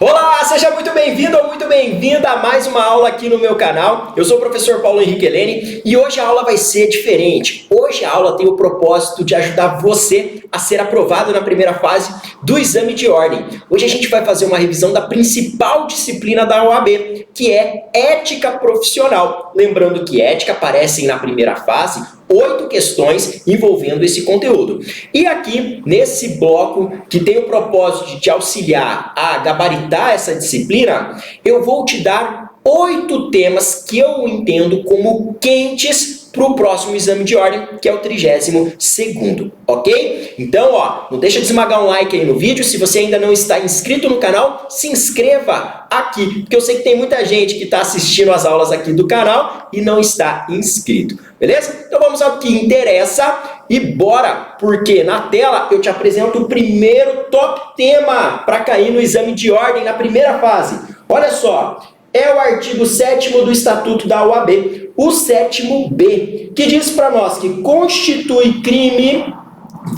Olá, seja muito bem-vindo ou muito bem-vinda a mais uma aula aqui no meu canal. Eu sou o professor Paulo Henrique Helene e hoje a aula vai ser diferente. Hoje a aula tem o propósito de ajudar você a ser aprovado na primeira fase do exame de ordem. Hoje a gente vai fazer uma revisão da principal disciplina da OAB, que é ética profissional. Lembrando que ética aparecem na primeira fase 8 questões envolvendo esse conteúdo. E aqui, nesse bloco, que tem o propósito de te auxiliar a gabaritar essa disciplina, eu vou te dar 8 temas que eu entendo como quentes para o próximo exame de ordem, que é o 32º, ok? Então, não deixa de esmagar um like aí no vídeo. Se você ainda não está inscrito no canal, se inscreva aqui, porque eu sei que tem muita gente que está assistindo as aulas aqui do canal e não está inscrito, beleza? Então vamos ao que interessa e bora, porque na tela eu te apresento o primeiro top tema para cair no exame de ordem na primeira fase. Olha só, é o artigo 7º do Estatuto da OAB, o 7º-B, que diz para nós que constitui crime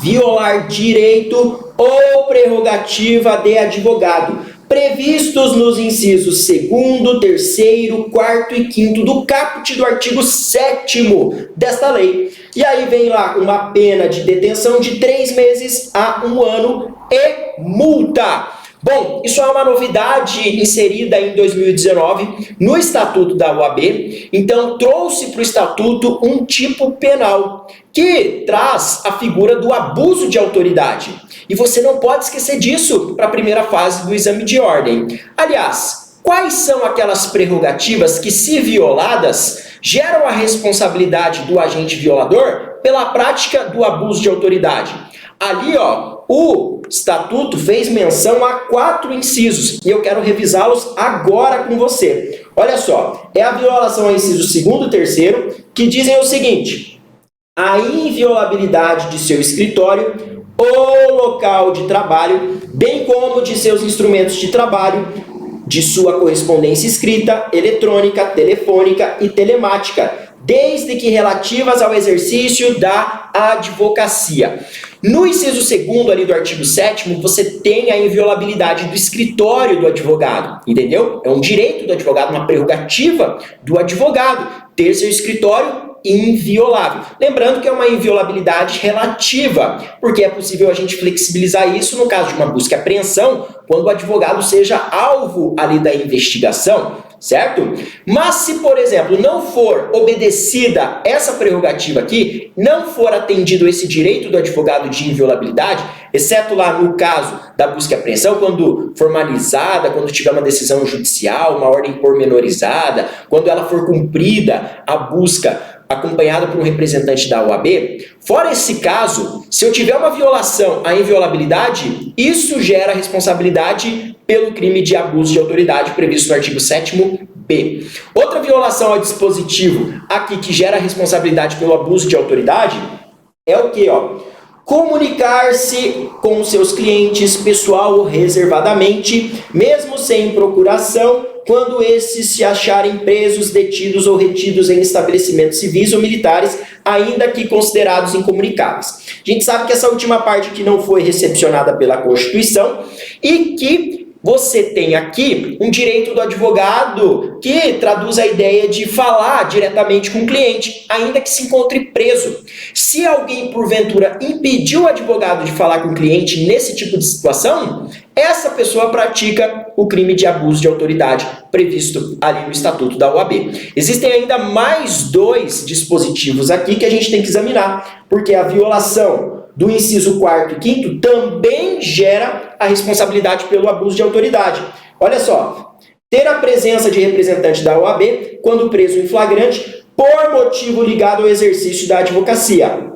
violar direito ou prerrogativa de advogado, previstos nos incisos 2º, 3º, 4º e 5º do caput do artigo 7º desta lei. E aí vem lá uma pena de detenção de 3 meses a 1 ano e multa. Bom, isso é uma novidade inserida em 2019 no Estatuto da OAB, então trouxe para o Estatuto um tipo penal que traz a figura do abuso de autoridade. E você não pode esquecer disso para a primeira fase do exame de ordem. Aliás, quais são aquelas prerrogativas que, se violadas, geram a responsabilidade do agente violador pela prática do abuso de autoridade? Ali, o Estatuto fez menção a 4 incisos e eu quero revisá-los agora com você. Olha só, é a violação ao inciso 2º e 3º que dizem o seguinte: a inviolabilidade de seu escritório ou local de trabalho, bem como de seus instrumentos de trabalho, de sua correspondência escrita, eletrônica, telefônica e telemática, desde que relativas ao exercício da advocacia. No inciso 2º ali do artigo 7º, você tem a inviolabilidade do escritório do advogado, entendeu? É um direito do advogado, uma prerrogativa do advogado, ter seu escritório inviolável. Lembrando que é uma inviolabilidade relativa, porque é possível a gente flexibilizar isso no caso de uma busca e apreensão, quando o advogado seja alvo ali da investigação, certo? Mas se, por exemplo, não for obedecida essa prerrogativa aqui, não for atendido esse direito do advogado de inviolabilidade, exceto lá no caso da busca e apreensão, quando formalizada, quando tiver uma decisão judicial, uma ordem pormenorizada, quando ela for cumprida a busca acompanhado por um representante da OAB, fora esse caso, se eu tiver uma violação à inviolabilidade, isso gera responsabilidade pelo crime de abuso de autoridade previsto no artigo 7º-B. Outra violação ao dispositivo aqui que gera responsabilidade pelo abuso de autoridade é o quê? Comunicar-se com seus clientes pessoal ou reservadamente, mesmo sem procuração, quando esses se acharem presos, detidos ou retidos em estabelecimentos civis ou militares, ainda que considerados incomunicáveis. A gente sabe que essa última parte aqui não foi recepcionada pela Constituição e que você tem aqui um direito do advogado que traduz a ideia de falar diretamente com o cliente, ainda que se encontre preso. Se alguém, porventura, impediu o advogado de falar com o cliente nesse tipo de situação, essa pessoa pratica o crime de abuso de autoridade previsto ali no Estatuto da OAB. Existem ainda mais 2 dispositivos aqui que a gente tem que examinar, porque a violação do inciso 4º e 5º também gera a responsabilidade pelo abuso de autoridade. Olha só, ter a presença de representante da OAB quando preso em flagrante por motivo ligado ao exercício da advocacia,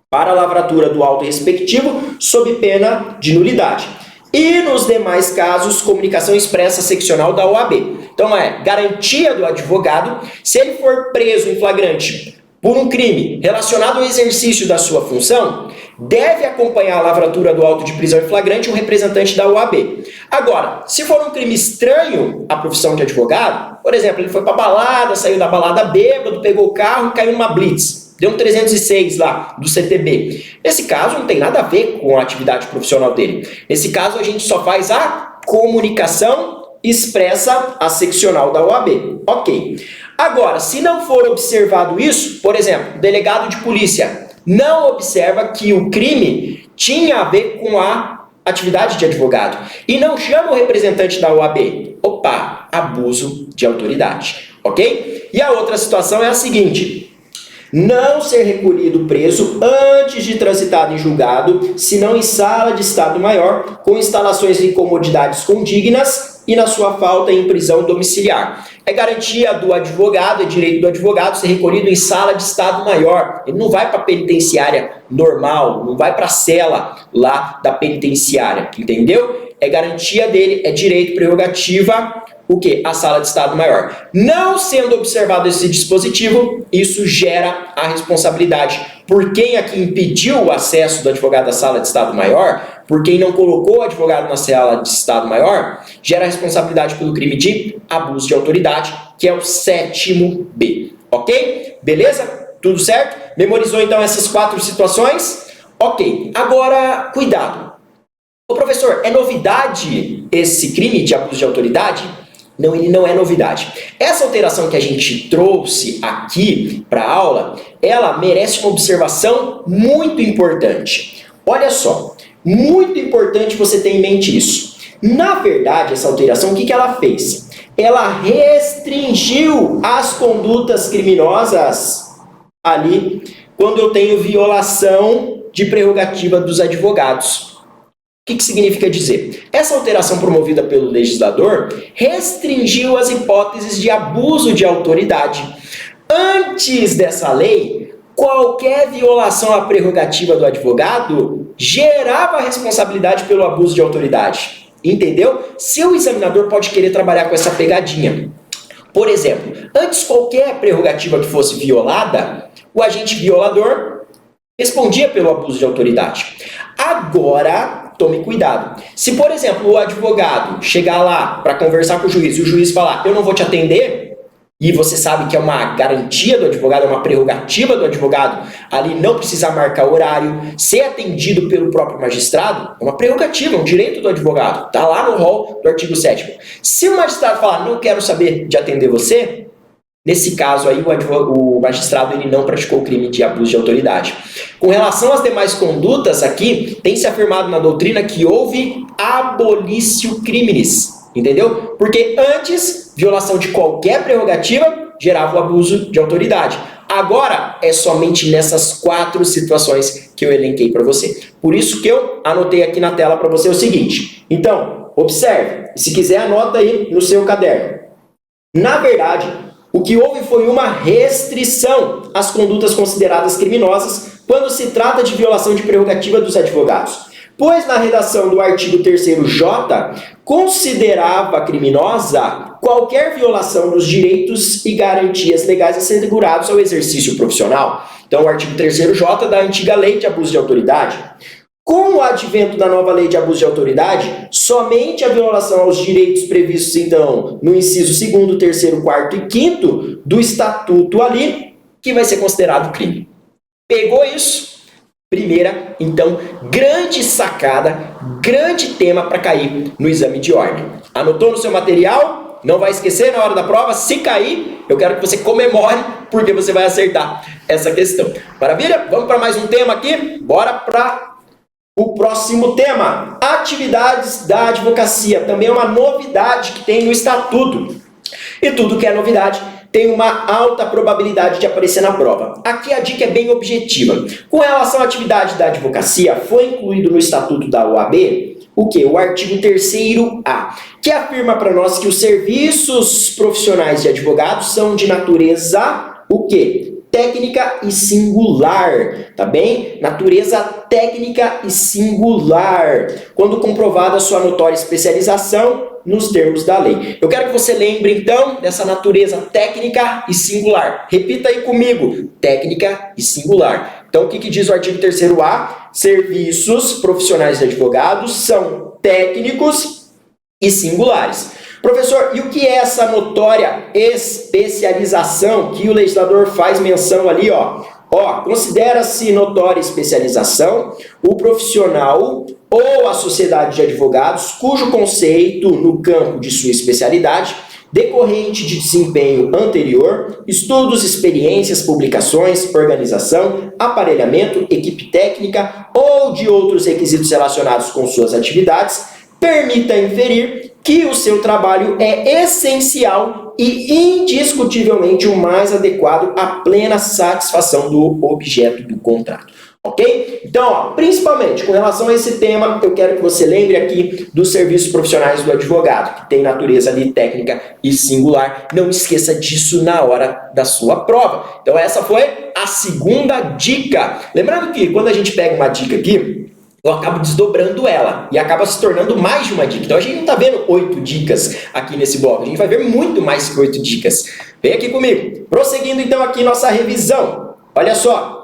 para a lavratura do auto respectivo, sob pena de nulidade. E nos demais casos, comunicação expressa seccional da OAB. Então garantia do advogado, se ele for preso em flagrante por um crime relacionado ao exercício da sua função, deve acompanhar a lavratura do auto de prisão em flagrante um representante da OAB. Agora, se for um crime estranho à profissão de advogado, por exemplo, ele foi para balada, saiu da balada bêbado, pegou o carro e caiu numa blitz, deu um 306 lá do CTB. Nesse caso, não tem nada a ver com a atividade profissional dele. Nesse caso, a gente só faz a comunicação expressa a seccional da OAB. Ok. Agora, se não for observado isso, por exemplo, o delegado de polícia não observa que o crime tinha a ver com a atividade de advogado e não chama o representante da OAB. Opa, abuso de autoridade, ok? E a outra situação é a seguinte: não ser recolhido preso antes de transitado em julgado, senão em sala de estado maior, com instalações e comodidades condignas e, na sua falta, em prisão domiciliar. É garantia do advogado, é direito do advogado ser recolhido em sala de estado maior. Ele não vai para a penitenciária normal, não vai para a cela lá da penitenciária, entendeu? É garantia dele, é direito, prerrogativa, o quê? A sala de estado maior. Não sendo observado esse dispositivo, isso gera a responsabilidade por quem aqui impediu o acesso do advogado à sala de estado maior, por quem não colocou o advogado na sala de estado maior, gera a responsabilidade pelo crime de abuso de autoridade, que é o 7º B. Ok? Beleza? Tudo certo? Memorizou então essas 4 situações? Ok. Agora, cuidado. Ô professor, é novidade esse crime de abuso de autoridade? Não, ele não é novidade. Essa alteração que a gente trouxe aqui para a aula, ela merece uma observação muito importante. Olha só, muito importante você ter em mente isso. Na verdade, essa alteração, o que ela fez? Ela restringiu as condutas criminosas ali quando eu tenho violação de prerrogativa dos advogados. O que significa dizer? Essa alteração promovida pelo legislador restringiu as hipóteses de abuso de autoridade. Antes dessa lei, qualquer violação à prerrogativa do advogado gerava responsabilidade pelo abuso de autoridade. Entendeu? Seu examinador pode querer trabalhar com essa pegadinha. Por exemplo, antes qualquer prerrogativa que fosse violada, o agente violador respondia pelo abuso de autoridade. Agora, tome cuidado. Se, por exemplo, o advogado chegar lá para conversar com o juiz e o juiz falar, eu não vou te atender, e você sabe que é uma garantia do advogado, é uma prerrogativa do advogado, ali não precisar marcar horário, ser atendido pelo próprio magistrado, é uma prerrogativa, é um direito do advogado, está lá no rol do artigo 7º. Se o magistrado falar, não quero saber de atender você, nesse caso aí o magistrado ele não praticou o crime de abuso de autoridade. Com relação às demais condutas aqui, tem se afirmado na doutrina que houve abolitio criminis, entendeu? Porque antes, violação de qualquer prerrogativa gerava o abuso de autoridade. Agora, é somente nessas 4 situações que eu elenquei para você. Por isso que eu anotei aqui na tela para você o seguinte. Então, observe. E se quiser, anota aí no seu caderno. Na verdade, o que houve foi uma restrição às condutas consideradas criminosas quando se trata de violação de prerrogativa dos advogados. Pois na redação do artigo 3º-J, considerava criminosa qualquer violação dos direitos e garantias legais assegurados ao exercício profissional. Então, o artigo 3º-J da antiga lei de abuso de autoridade. Com o advento da nova lei de abuso de autoridade, somente a violação aos direitos previstos, então, no inciso 2º, 3º, 4º e 5º do estatuto ali, que vai ser considerado crime. Pegou isso? Primeira, então, grande sacada, grande tema para cair no exame de ordem. Anotou no seu material? Não vai esquecer na hora da prova? Se cair, eu quero que você comemore, porque você vai acertar essa questão. Maravilha? Vamos para mais um tema aqui? Bora para o próximo tema. Atividades da advocacia. Também é uma novidade que tem no estatuto. E tudo que é novidade tem uma alta probabilidade de aparecer na prova. Aqui a dica é bem objetiva. Com relação à atividade da advocacia, foi incluído no Estatuto da OAB o quê? O artigo 3º-A, que afirma para nós que os serviços profissionais de advogados são de natureza, o quê? Técnica e singular, tá bem? Natureza técnica e singular, quando comprovada a sua notória especialização nos termos da lei. Eu quero que você lembre, então, dessa natureza técnica e singular. Repita aí comigo, técnica e singular. Então, o que diz o artigo 3º-A? Serviços profissionais de advogados são técnicos e singulares. Professor, e o que é essa notória especialização que o legislador faz menção ali, ó? Ó, considera-se notória especialização o profissional ou a sociedade de advogados cujo conceito no campo de sua especialidade decorrente de desempenho anterior, estudos, experiências, publicações, organização, aparelhamento, equipe técnica ou de outros requisitos relacionados com suas atividades, permita inferir que o seu trabalho é essencial e indiscutivelmente o mais adequado à plena satisfação do objeto do contrato. Ok? Então, ó, principalmente com relação a esse tema, eu quero que você lembre aqui dos serviços profissionais do advogado, que tem natureza ali técnica e singular. Não esqueça disso na hora da sua prova. Então, essa foi a segunda dica. Lembrando que quando a gente pega uma dica aqui, eu acabo desdobrando ela e acaba se tornando mais de uma dica. Então, a gente não está vendo 8 dicas aqui nesse bloco, a gente vai ver muito mais que 8 dicas. Vem aqui comigo. Prosseguindo, então, aqui nossa revisão. Olha só.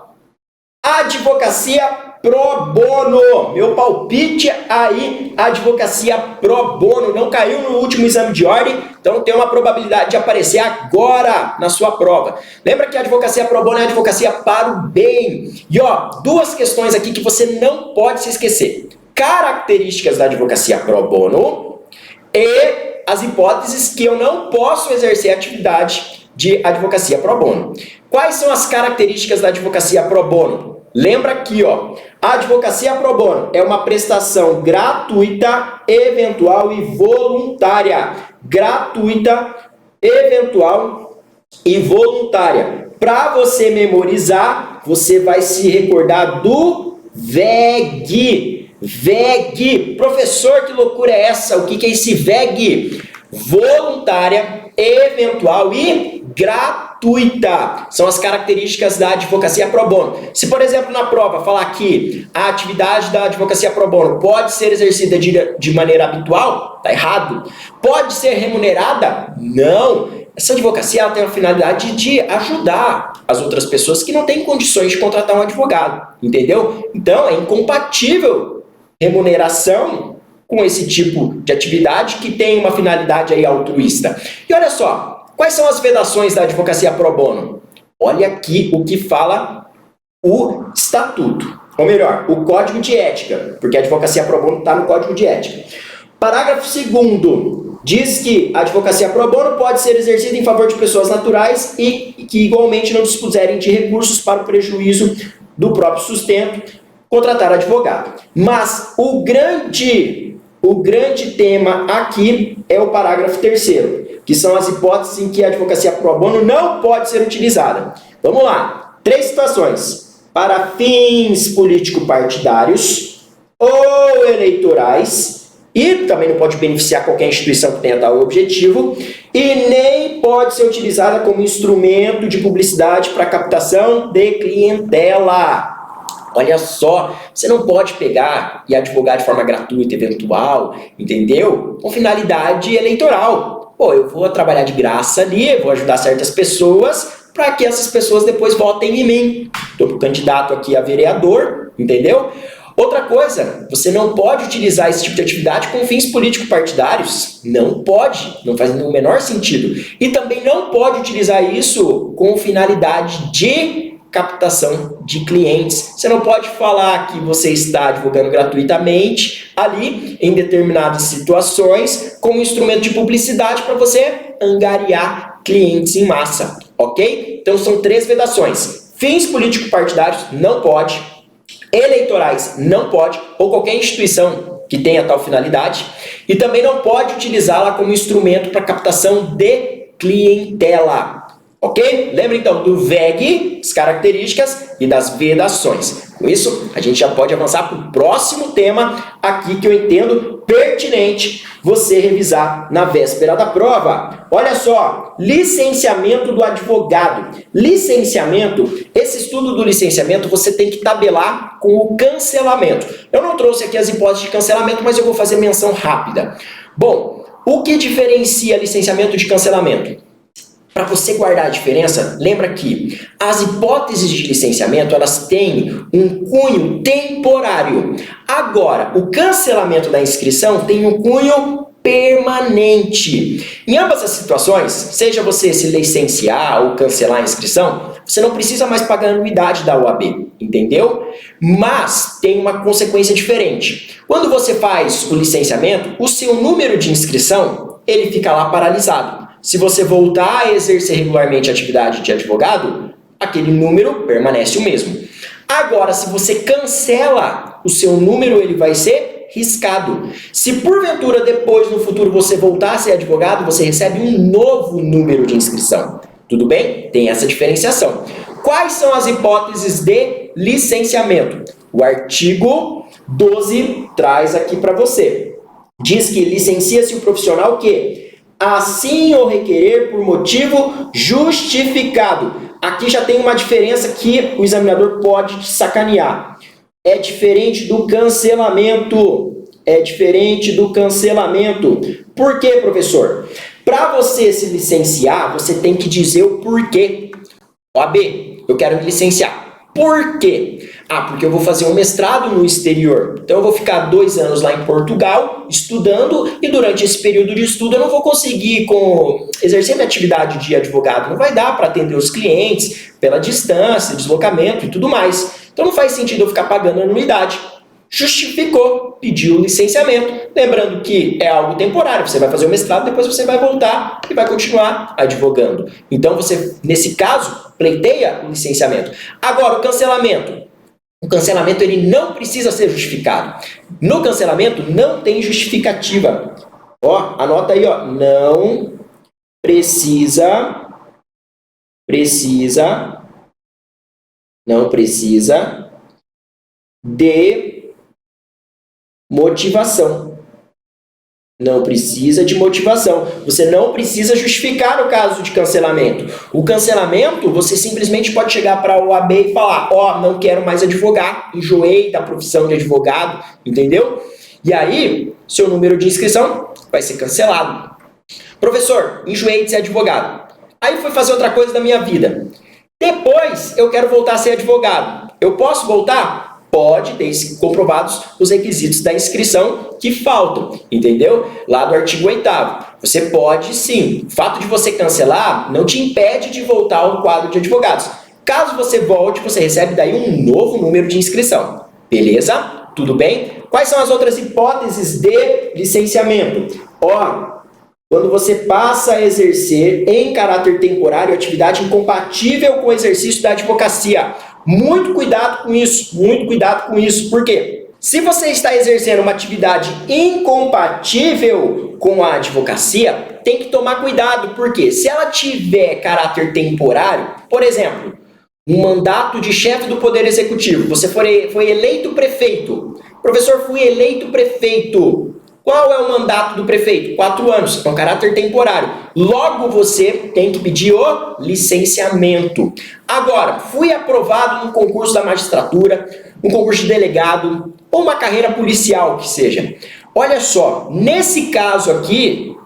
Advocacia pro bono. Meu palpite aí, advocacia pro bono. Não caiu no último exame de ordem, então tem uma probabilidade de aparecer agora na sua prova. Lembra que a advocacia pro bono é advocacia para o bem. E ó, 2 questões aqui que você não pode se esquecer. Características da advocacia pro bono e as hipóteses que eu não posso exercer atividade de advocacia pro bono. Quais são as características da advocacia pro bono? Lembra aqui, ó, a advocacia pro bono é uma prestação gratuita, eventual e voluntária. Gratuita, eventual e voluntária. Para você memorizar, você vai se recordar do VEG. VEG. Professor, que loucura é essa? O que é esse VEG? Voluntária, eventual e gratuita. São as características da advocacia pro bono. Se, por exemplo, na prova falar que a atividade da advocacia pro bono pode ser exercida de maneira habitual, tá errado. Pode ser remunerada? Não. Essa advocacia ela tem a finalidade de ajudar as outras pessoas que não têm condições de contratar um advogado, entendeu? Então, é incompatível remuneração com esse tipo de atividade que tem uma finalidade aí altruísta. E olha só, quais são as vedações da advocacia pro bono? Olha aqui o que fala o estatuto, ou melhor, o código de ética, porque a advocacia pro bono está no código de ética. Parágrafo 2º diz que a advocacia pro bono pode ser exercida em favor de pessoas naturais e que igualmente não dispuserem de recursos para o prejuízo do próprio sustento, contratar advogado. Mas o grande tema aqui é o parágrafo 3º, que são as hipóteses em que a advocacia pro bono não pode ser utilizada. Vamos lá. 3 situações. Para fins político-partidários ou eleitorais, e também não pode beneficiar qualquer instituição que tenha tal objetivo, e nem pode ser utilizada como instrumento de publicidade para captação de clientela. Olha só, você não pode pegar e advogar de forma gratuita, eventual, entendeu? Com finalidade eleitoral. Pô, eu vou trabalhar de graça ali, eu vou ajudar certas pessoas para que essas pessoas depois votem em mim. Estou candidato aqui a vereador, entendeu? Outra coisa, você não pode utilizar esse tipo de atividade com fins político-partidários. Não pode, não faz o menor sentido. E também não pode utilizar isso com finalidade de captação de clientes. Você não pode falar que você está advogando gratuitamente ali em determinadas situações como instrumento de publicidade para você angariar clientes em massa, ok? Então são 3 vedações. Fins político-partidários não pode, eleitorais não pode, ou qualquer instituição que tenha tal finalidade, e também não pode utilizá-la como instrumento para captação de clientela. Ok? Lembra então do VEG, as características e das vedações. Com isso, a gente já pode avançar para o próximo tema aqui que eu entendo pertinente você revisar na véspera da prova. Olha só, licenciamento do advogado. Licenciamento, esse estudo do licenciamento você tem que tabelar com o cancelamento. Eu não trouxe aqui as hipóteses de cancelamento, mas eu vou fazer menção rápida. Bom, o que diferencia licenciamento de cancelamento? Para você guardar a diferença, lembra que as hipóteses de licenciamento elas têm um cunho temporário. Agora, o cancelamento da inscrição tem um cunho permanente. Em ambas as situações, seja você se licenciar ou cancelar a inscrição, você não precisa mais pagar a anuidade da OAB, entendeu? Mas tem uma consequência diferente. Quando você faz o licenciamento, o seu número de inscrição, ele fica lá paralisado. Se você voltar a exercer regularmente a atividade de advogado, aquele número permanece o mesmo. Agora, se você cancela, o seu número ele vai ser riscado. Se porventura depois, no futuro, você voltar a ser advogado, você recebe um novo número de inscrição. Tudo bem? Tem essa diferenciação. Quais são as hipóteses de licenciamento? O artigo 12 traz aqui para você. Diz que licencia-se o profissional que assim o requerer por motivo justificado. Aqui já tem uma diferença que o examinador pode te sacanear. É diferente do cancelamento. É diferente do cancelamento. Por quê, professor? Para você se licenciar, você tem que dizer o porquê. OAB, eu quero me licenciar. Por quê? Porque eu vou fazer um mestrado no exterior. Então eu vou ficar 2 anos lá em Portugal estudando e durante esse período de estudo eu não vou conseguir exercer minha atividade de advogado. Não vai dar para atender os clientes pela distância, deslocamento e tudo mais. Então não faz sentido eu ficar pagando anuidade. Justificou, pediu licenciamento. Lembrando que é algo temporário. Você vai fazer o mestrado, depois você vai voltar e vai continuar advogando. Então você, nesse caso, pleiteia o licenciamento. Agora, o cancelamento. O cancelamento ele não precisa ser justificado. No cancelamento não tem justificativa. Ó, anota aí, ó. Não precisa de motivação. Não precisa de motivação. Você não precisa justificar o caso de cancelamento. O cancelamento, você simplesmente pode chegar para a OAB e falar: ó, não quero mais advogar, enjoei da profissão de advogado, entendeu? E aí, seu número de inscrição vai ser cancelado. Professor, enjoei de ser advogado. Aí fui fazer outra coisa da minha vida. Depois, eu quero voltar a ser advogado. Eu posso voltar? Pode, desde comprovados os requisitos da inscrição que faltam, entendeu? Lá do artigo 8º. Você pode sim. O fato de você cancelar não te impede de voltar ao quadro de advogados. Caso você volte, você recebe daí um novo número de inscrição. Beleza? Tudo bem? Quais são as outras hipóteses de licenciamento? Ó, quando você passa a exercer em caráter temporário atividade incompatível com o exercício da advocacia. Muito cuidado com isso, muito cuidado com isso. Por quê? Se você está exercendo uma atividade incompatível com a advocacia, tem que tomar cuidado, porque se ela tiver caráter temporário, por exemplo, um mandato de chefe do Poder Executivo, você foi eleito prefeito. Professor, fui eleito prefeito. Qual é o mandato do prefeito? 4 anos, é um caráter temporário. Logo, você tem que pedir o licenciamento. Agora, fui aprovado no concurso da magistratura, um concurso de delegado, ou uma carreira policial, que seja. Olha só, nesse caso aqui,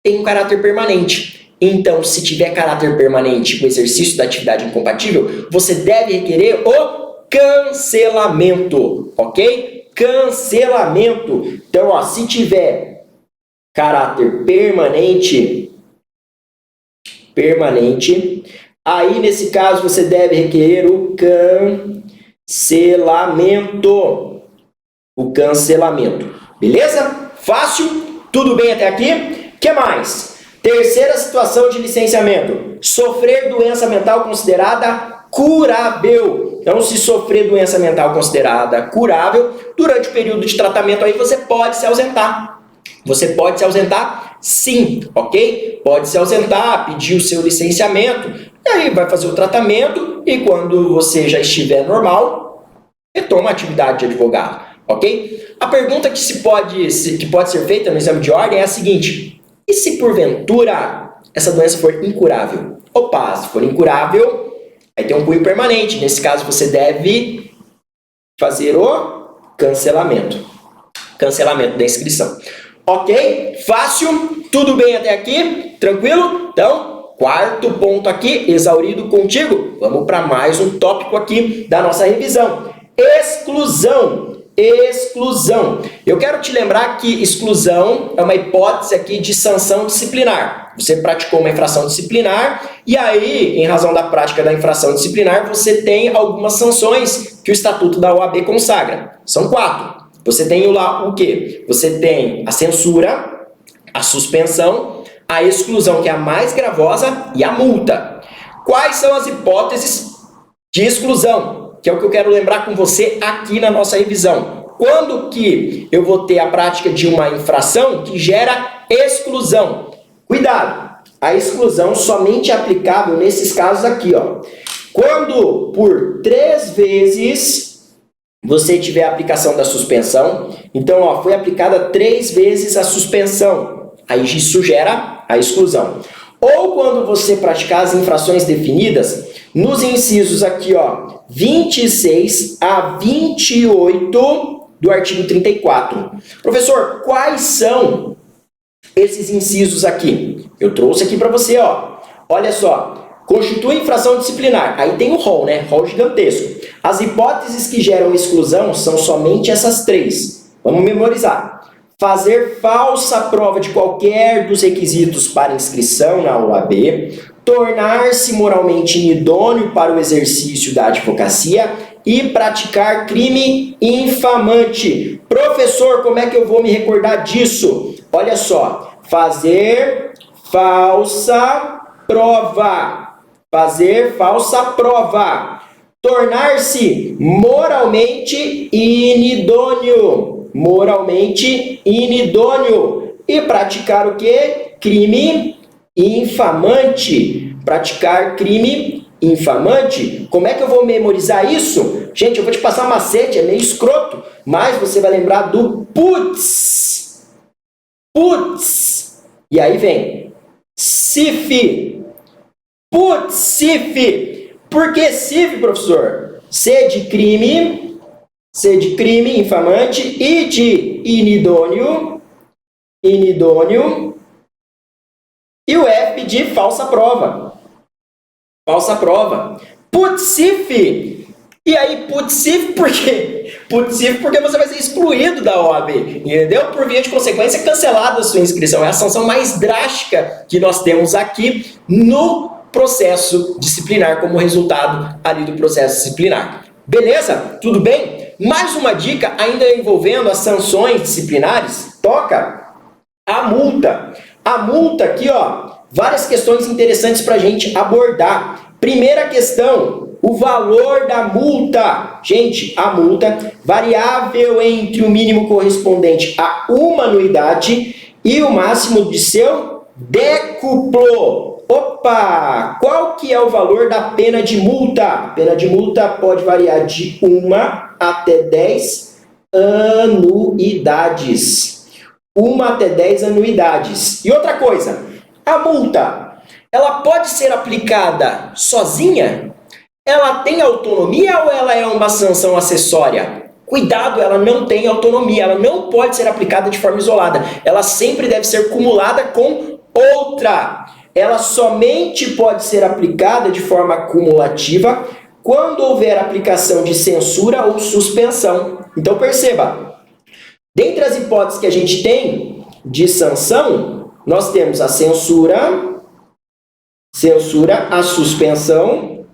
tem um caráter permanente. Então, se tiver caráter permanente com o exercício da atividade incompatível, você deve requerer o cancelamento, ok? Cancelamento. Então, ó, se tiver caráter permanente, aí nesse caso você deve requerer o cancelamento. O cancelamento. Beleza? Fácil? Tudo bem até aqui? O que mais? Terceira situação de licenciamento. Sofrer doença mental considerada curável. Então, se sofrer doença mental considerada curável, durante o período de tratamento aí você pode se ausentar. Você pode se ausentar? Sim, ok? Pode se ausentar, pedir o seu licenciamento, e aí vai fazer o tratamento, e quando você já estiver normal, retoma a atividade de advogado, ok? A pergunta que pode ser feita no exame de ordem é a seguinte: e se porventura essa doença for incurável? Opa, se for incurável, aí tem um cunho permanente. Nesse caso, você deve fazer o cancelamento. Cancelamento da inscrição. Ok? Fácil? Tudo bem até aqui? Tranquilo? Então, quarto ponto aqui, exaurido contigo. Vamos para mais um tópico aqui da nossa revisão. Exclusão. exclusão. Eu quero te lembrar que exclusão é uma hipótese aqui de sanção disciplinar. Você praticou uma infração disciplinar e aí, em razão da prática da infração disciplinar, você tem algumas sanções que o Estatuto da OAB consagra. São 4. Você tem lá o quê? Você tem a censura, a suspensão, a exclusão, que é a mais gravosa, e a multa. Quais são as hipóteses de exclusão? Que é o que eu quero lembrar com você aqui na nossa revisão. Quando que eu vou ter a prática de uma infração que gera exclusão? Cuidado! A exclusão somente é aplicável nesses casos aqui, ó. Quando por 3 vezes você tiver a aplicação da suspensão, então, ó, foi aplicada 3 vezes a suspensão, aí isso gera a exclusão. Ou quando você praticar as infrações definidas, nos incisos aqui, ó, 26 a 28 do artigo 34. Professor, quais são esses incisos aqui? Eu trouxe aqui para você, ó. Olha só. Constitui infração disciplinar. Aí tem o rol, né? Rol gigantesco. As hipóteses que geram exclusão são somente essas 3. Vamos memorizar. Fazer falsa prova de qualquer dos requisitos para inscrição na OAB, tornar-se moralmente inidôneo para o exercício da advocacia e praticar crime infamante. Professor, como é que eu vou me recordar disso? Olha só, fazer falsa prova. Fazer falsa prova. Tornar-se moralmente inidôneo. Moralmente inidôneo. E praticar o quê? Crime infamante. Praticar crime infamante. Como é que eu vou memorizar isso? Gente, eu vou te passar um macete, é meio escroto, mas você vai lembrar do putz. Putz. E aí vem CIF. Putz, CIF. Por que CIF, professor? C de crime infamante e de inidôneo, e o F de falsa prova. Falsa prova. Putsif. E aí, putsif por quê? Putsif porque você vai ser excluído da OAB, entendeu? Por via de consequência, cancelada a sua inscrição. É a sanção mais drástica que nós temos aqui no processo disciplinar, como resultado ali do processo disciplinar. Beleza? Tudo bem? Mais uma dica, ainda envolvendo as sanções disciplinares, toca a multa. A multa aqui, ó, várias questões interessantes para a gente abordar. Primeira questão, o valor da multa. Gente, a multa variável entre o mínimo correspondente a uma anuidade e o máximo de seu décuplo. Opa! Qual que é o valor da pena de multa? A pena de multa pode variar de 1 até 10 anuidades. 1 até 10 anuidades. E outra coisa, a multa, ela pode ser aplicada sozinha? Ela tem autonomia ou ela é uma sanção acessória? Cuidado, ela não tem autonomia, ela não pode ser aplicada de forma isolada. Ela sempre deve ser cumulada com outra. Ela somente pode ser aplicada de forma cumulativa quando houver aplicação de censura ou suspensão. Então perceba, dentre as hipóteses que a gente tem de sanção, nós temos a censura, a suspensão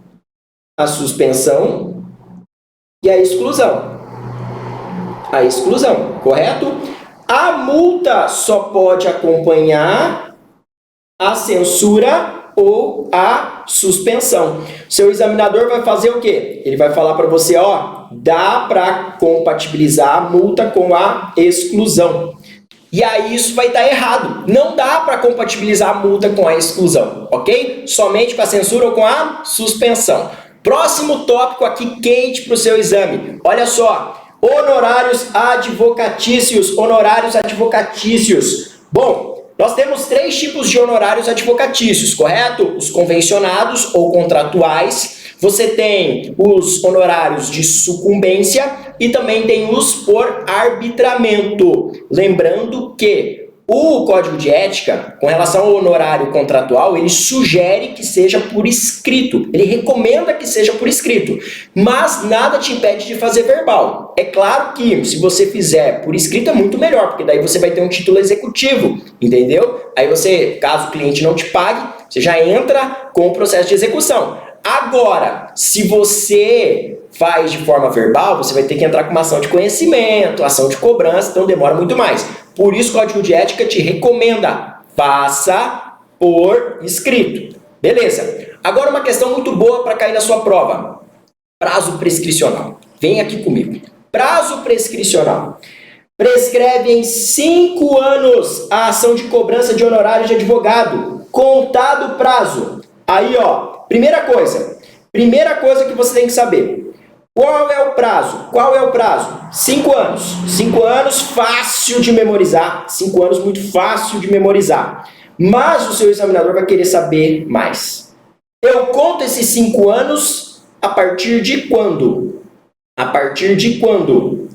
e a exclusão. A exclusão, correto? A multa só pode acompanhar a censura ou a suspensão. Seu examinador vai fazer o quê? Ele vai falar para você, ó, dá para compatibilizar a multa com a exclusão. E aí isso vai estar errado. Não dá para compatibilizar a multa com a exclusão, ok? Somente com a censura ou com a suspensão. Próximo tópico aqui quente para o seu exame. Olha só, honorários advocatícios. Honorários advocatícios. Bom, nós temos 3 tipos de honorários advocatícios, correto? Os convencionados ou contratuais. Você tem os honorários de sucumbência e também tem os por arbitramento. Lembrando que O Código de Ética, com relação ao honorário contratual, ele sugere que seja por escrito. Ele recomenda que seja por escrito. Mas nada te impede de fazer verbal. É claro que se você fizer por escrito é muito melhor, porque daí você vai ter um título executivo, entendeu? Aí você, caso o cliente não te pague, você já entra com o processo de execução. Agora, se você faz de forma verbal, você vai ter que entrar com uma ação de conhecimento, ação de cobrança, então demora muito mais. Por isso, o Código de Ética te recomenda, faça por escrito. Beleza. Agora, uma questão muito boa para cair na sua prova. Prazo prescricional. Vem aqui comigo. Prazo prescricional. Prescreve em 5 anos a ação de cobrança de honorários de advogado. Contado o prazo. Aí, ó, primeira coisa que você tem que saber. Qual é o prazo? 5 anos. 5 anos fácil de memorizar. 5 anos muito fácil de memorizar. Mas o seu examinador vai querer saber mais. Eu conto esses 5 anos a partir de quando? A partir de quando?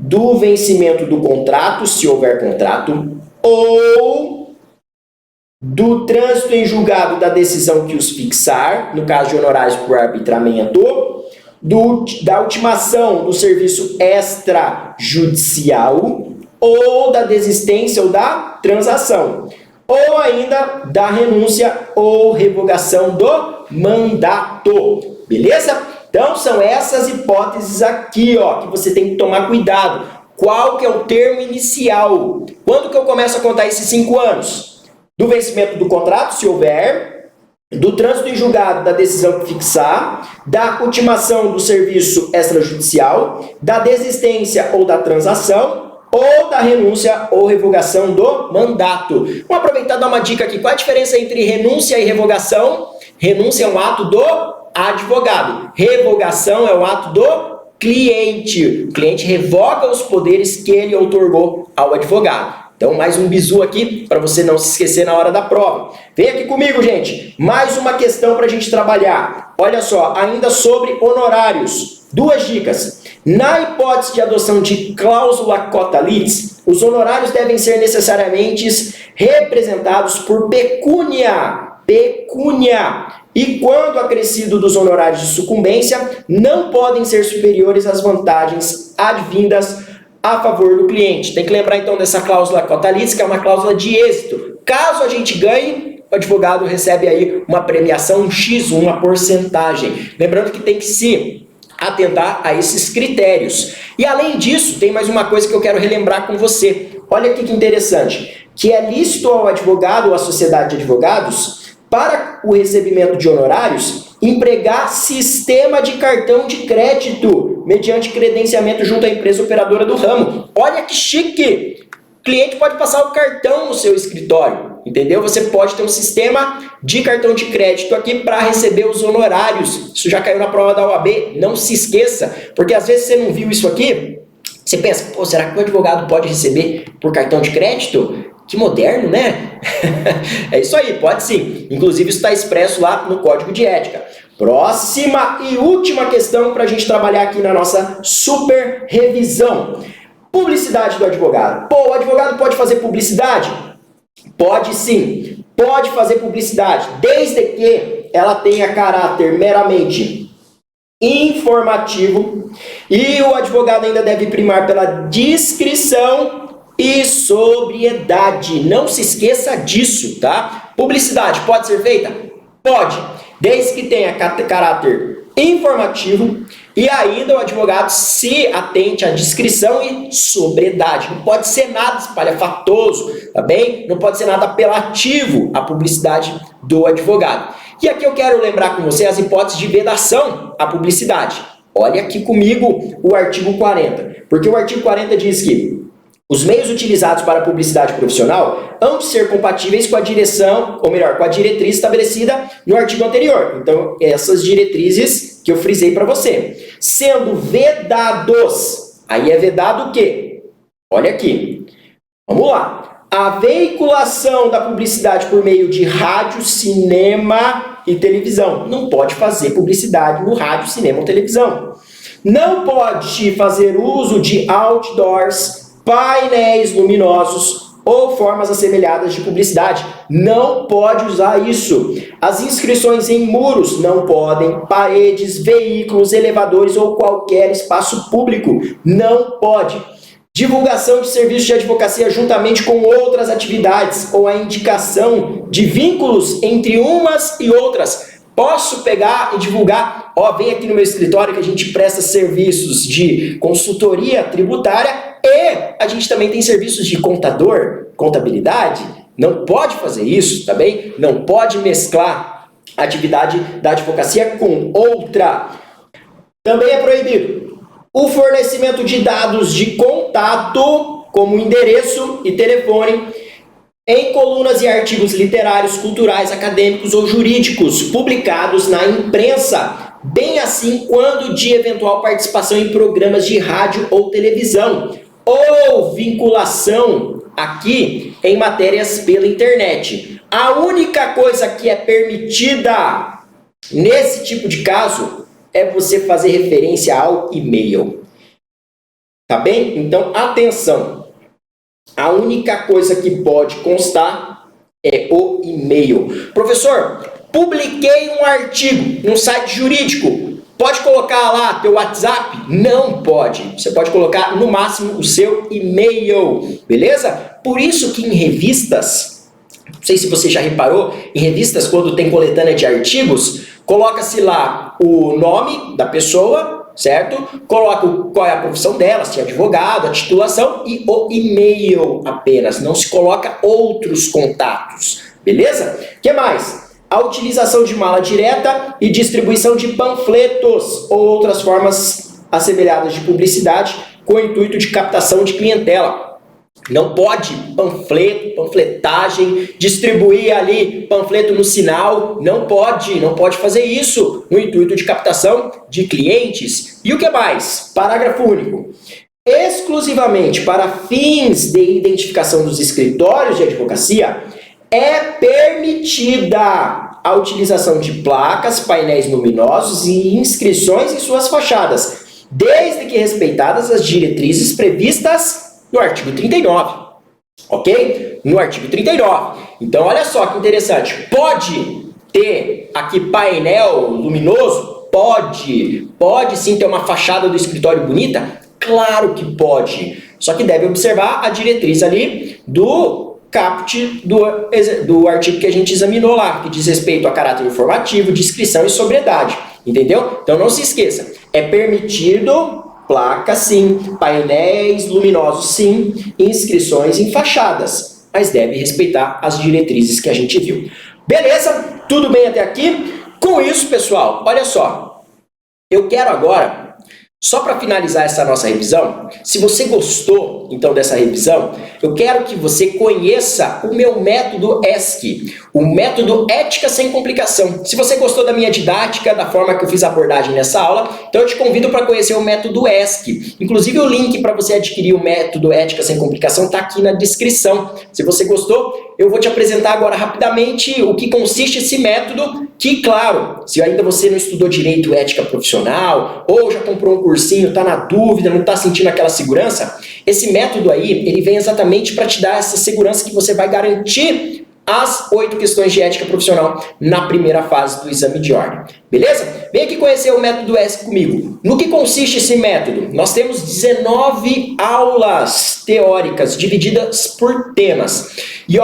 Do vencimento do contrato, se houver contrato, ou do trânsito em julgado da decisão que os fixar, no caso de honorários por arbitramento, da ultimação do serviço extrajudicial, ou da desistência ou da transação, ou ainda da renúncia ou revogação do mandato. Beleza? Então, são essas hipóteses aqui, ó, que você tem que tomar cuidado. Qual que é o termo inicial? Quando que eu começo a contar esses 5 anos? Do vencimento do contrato, se houver, do trânsito em julgado da decisão que fixar, da ultimação do serviço extrajudicial, da desistência ou da transação, ou da renúncia ou revogação do mandato. Vamos aproveitar e dar uma dica aqui. Qual a diferença entre renúncia e revogação? Renúncia é um ato do advogado. Revogação é um ato do cliente. O cliente revoga os poderes que ele outorgou ao advogado. Então, mais um bizu aqui para você não se esquecer na hora da prova. Vem aqui comigo, gente. Mais uma questão para a gente trabalhar. Olha só, ainda sobre honorários. 2 dicas. Na hipótese de adoção de cláusula cota litis, os honorários devem ser necessariamente representados por pecúnia. E quando acrescido dos honorários de sucumbência, não podem ser superiores às vantagens advindas a favor do cliente. Tem que lembrar então dessa cláusula cota litis, que é uma cláusula de êxito. Caso a gente ganhe, o advogado recebe aí uma premiação, um X, uma porcentagem. Lembrando que tem que se atentar a esses critérios. E além disso, tem mais uma coisa que eu quero relembrar com você. Olha aqui que interessante. Que é lícito ao advogado ou à sociedade de advogados, para o recebimento de honorários, empregar sistema de cartão de crédito mediante credenciamento junto à empresa operadora do ramo. Olha que chique! O cliente pode passar o cartão no seu escritório, entendeu? Você pode ter um sistema de cartão de crédito aqui para receber os honorários. Isso já caiu na prova da OAB, não se esqueça, porque às vezes você não viu isso aqui, você pensa, pô, será que o advogado pode receber por cartão de crédito? Que moderno, né? É isso aí, pode sim. Inclusive, isso está expresso lá no Código de Ética. Próxima e última questão para a gente trabalhar aqui na nossa super revisão. Publicidade do advogado. Pô, o advogado pode fazer publicidade? Pode sim, pode fazer publicidade, desde que ela tenha caráter meramente informativo e o advogado ainda deve primar pela discrição e sobriedade. Não se esqueça disso, tá? Publicidade pode ser feita? Pode, desde que tenha caráter informativo e ainda o advogado se atente à discrição e sobriedade. Não pode ser nada espalhafatoso, tá bem? Não pode ser nada apelativo à publicidade do advogado. E aqui eu quero lembrar com você as hipóteses de vedação à publicidade. Olha aqui comigo o artigo 40, porque o artigo 40 diz que os meios utilizados para a publicidade profissional hão de ser compatíveis com a direção, ou melhor, com a diretriz estabelecida no artigo anterior. Então, essas diretrizes que eu frisei para você. Sendo vedados, aí é vedado o quê? Olha aqui, vamos lá. A veiculação da publicidade por meio de rádio, cinema e televisão. Não pode fazer publicidade no rádio, cinema ou televisão. Não pode fazer uso de outdoors, painéis luminosos ou formas assemelhadas de publicidade. Não pode usar isso. As inscrições em muros não podem, paredes, veículos, elevadores ou qualquer espaço público não pode. Divulgação de serviços de advocacia juntamente com outras atividades ou a indicação de vínculos entre umas e outras. Posso pegar e divulgar, vem aqui no meu escritório que a gente presta serviços de consultoria tributária e a gente também tem serviços de contador, contabilidade. Não pode fazer isso, tá bem? Não pode mesclar a atividade da advocacia com outra. Também é proibido o fornecimento de dados de contato, como endereço e telefone, em colunas e artigos literários, culturais, acadêmicos ou jurídicos publicados na imprensa, bem assim quando de eventual participação em programas de rádio ou televisão, ou vinculação aqui em matérias pela internet. A única coisa que é permitida nesse tipo de caso é você fazer referência ao e-mail. Tá bem? Então, atenção. A única coisa que pode constar é o e-mail. Professor, publiquei um artigo num site jurídico. Pode colocar lá teu WhatsApp? Não pode. Você pode colocar, no máximo, o seu e-mail. Beleza? Por isso que em revistas, não sei se você já reparou, em revistas, quando tem coletânea de artigos, coloca-se lá o nome da pessoa, certo? Coloca qual é a profissão dela, se é advogado, a titulação e o e-mail apenas. Não se coloca outros contatos, beleza? O que mais? A utilização de mala direta e distribuição de panfletos ou outras formas assemelhadas de publicidade com o intuito de captação de clientela. Não pode panfleto, panfletagem, distribuir ali panfleto no sinal, não pode fazer isso no intuito de captação de clientes. E o que mais? Parágrafo único. Exclusivamente para fins de identificação dos escritórios de advocacia, é permitida a utilização de placas, painéis luminosos e inscrições em suas fachadas, desde que respeitadas as diretrizes previstas no artigo 39, ok? No artigo 39. Então, olha só que interessante. Pode ter aqui painel luminoso? Pode sim ter uma fachada do escritório bonita? Claro que pode. Só que deve observar a diretriz ali do caput do artigo que a gente examinou lá, que diz respeito a caráter informativo, discrição e sobriedade. Entendeu? Então, não se esqueça. É permitido placa, sim. Painéis luminosos, sim. Inscrições em fachadas. Mas deve respeitar as diretrizes que a gente viu. Beleza? Tudo bem até aqui? Com isso, pessoal, olha só. Eu quero agora, só para finalizar essa nossa revisão, se você gostou, então, dessa revisão, eu quero que você conheça o meu método ESC, o método Ética Sem Complicação. Se você gostou da minha didática, da forma que eu fiz a abordagem nessa aula, então eu te convido para conhecer o método ESC. Inclusive, o link para você adquirir o método Ética Sem Complicação está aqui na descrição. Se você gostou, eu vou te apresentar agora rapidamente o que consiste esse método, que, claro, se ainda você não estudou direito ética profissional, ou já comprou um cursinho, está na dúvida, não está sentindo aquela segurança, esse método aí, ele vem exatamente para te dar essa segurança que você vai garantir as 8 questões de ética profissional na primeira fase do exame de ordem. Beleza? Vem aqui conhecer o método ESC comigo. No que consiste esse método? Nós temos 19 aulas teóricas divididas por temas. E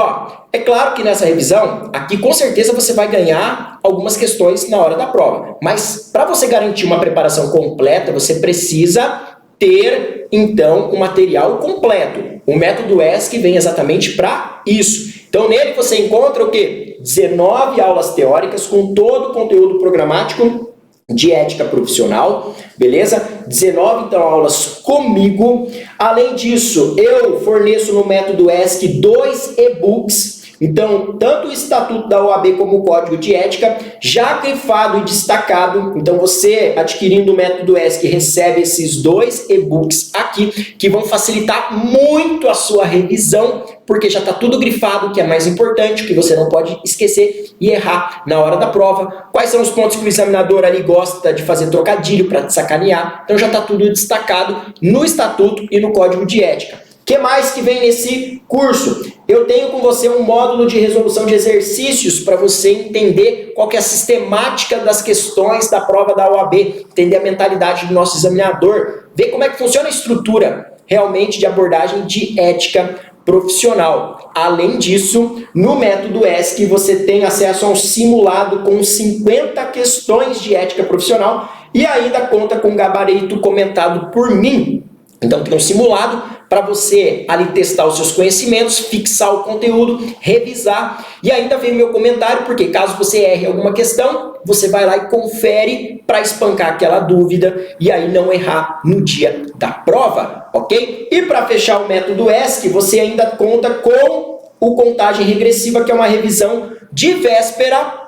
é claro que nessa revisão, aqui com certeza você vai ganhar algumas questões na hora da prova. Mas para você garantir uma preparação completa, você precisa ter, então, um material completo. O método ESC vem exatamente para isso. Então, nele você encontra o quê? 19 aulas teóricas com todo o conteúdo programático de ética profissional, beleza? 19, então, aulas comigo. Além disso, eu forneço no método ESC 2 e-books. Então, tanto o Estatuto da OAB como o Código de Ética, já grifado e destacado. Então, você, adquirindo o método ESC, recebe esses 2 e-books aqui, que vão facilitar muito a sua revisão, porque já está tudo grifado, que é mais importante, que você não pode esquecer e errar na hora da prova. Quais são os pontos que o examinador ali gosta de fazer trocadilho para te sacanear. Então, já está tudo destacado no Estatuto e no Código de Ética. que mais que vem nesse curso? Eu tenho com você um módulo de resolução de exercícios para você entender qual que é a sistemática das questões da prova da OAB, entender a mentalidade do nosso examinador, ver como é que funciona a estrutura realmente de abordagem de ética profissional. Além disso, no método ESC você tem acesso a um simulado com 50 questões de ética profissional e ainda conta com gabarito comentado por mim. Então tem um simulado para você ali testar os seus conhecimentos, fixar o conteúdo, revisar e ainda vem o meu comentário, porque caso você erre alguma questão, você vai lá e confere para espancar aquela dúvida e aí não errar no dia da prova, ok? E para fechar o método ESC, você ainda conta com o contagem regressiva, que é uma revisão de véspera,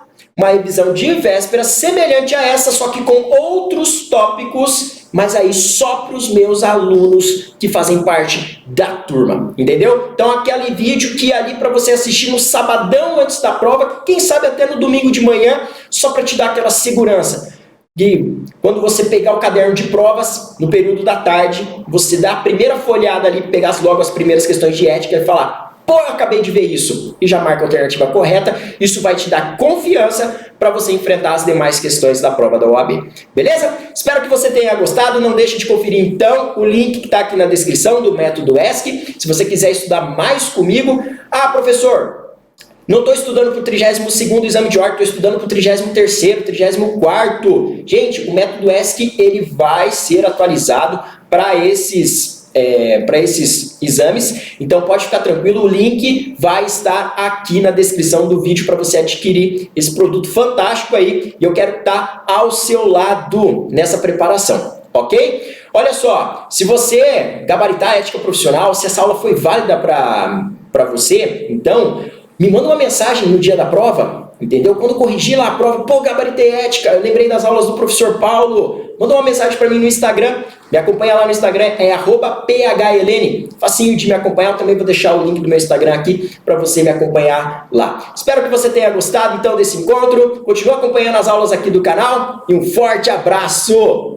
semelhante a essa, só que com outros tópicos, mas aí só para os meus alunos que fazem parte da turma, entendeu? Então aquele vídeo que é ali para você assistir no sabadão antes da prova, quem sabe até no domingo de manhã, só para te dar aquela segurança. E quando você pegar o caderno de provas, no período da tarde, você dá a primeira folhada ali, pegar logo as primeiras questões de ética e falar: pô, eu acabei de ver isso, e já marca a alternativa correta. Isso vai te dar confiança para você enfrentar as demais questões da prova da OAB. Beleza? Espero que você tenha gostado. Não deixe de conferir, então, o link que está aqui na descrição do método ESC. Se você quiser estudar mais comigo. Ah, professor, não estou estudando para o 32º exame de ordem, estou estudando para o 33º, 34º. Gente, o método ESC ele vai ser atualizado para esses exames, então pode ficar tranquilo, o link vai estar aqui na descrição do vídeo para você adquirir esse produto fantástico aí, e eu quero estar ao seu lado nessa preparação, ok? Olha só, se você gabaritar a ética profissional, se essa aula foi válida para você, então me manda uma mensagem no dia da prova, entendeu? Quando corrigir lá a prova, pô, gabaritei ética, eu lembrei das aulas do professor Paulo, manda uma mensagem para mim no Instagram, me acompanha lá no Instagram, é @phln, facinho de me acompanhar, eu também vou deixar o link do meu Instagram aqui para você me acompanhar lá. Espero que você tenha gostado então desse encontro, continue acompanhando as aulas aqui do canal e um forte abraço!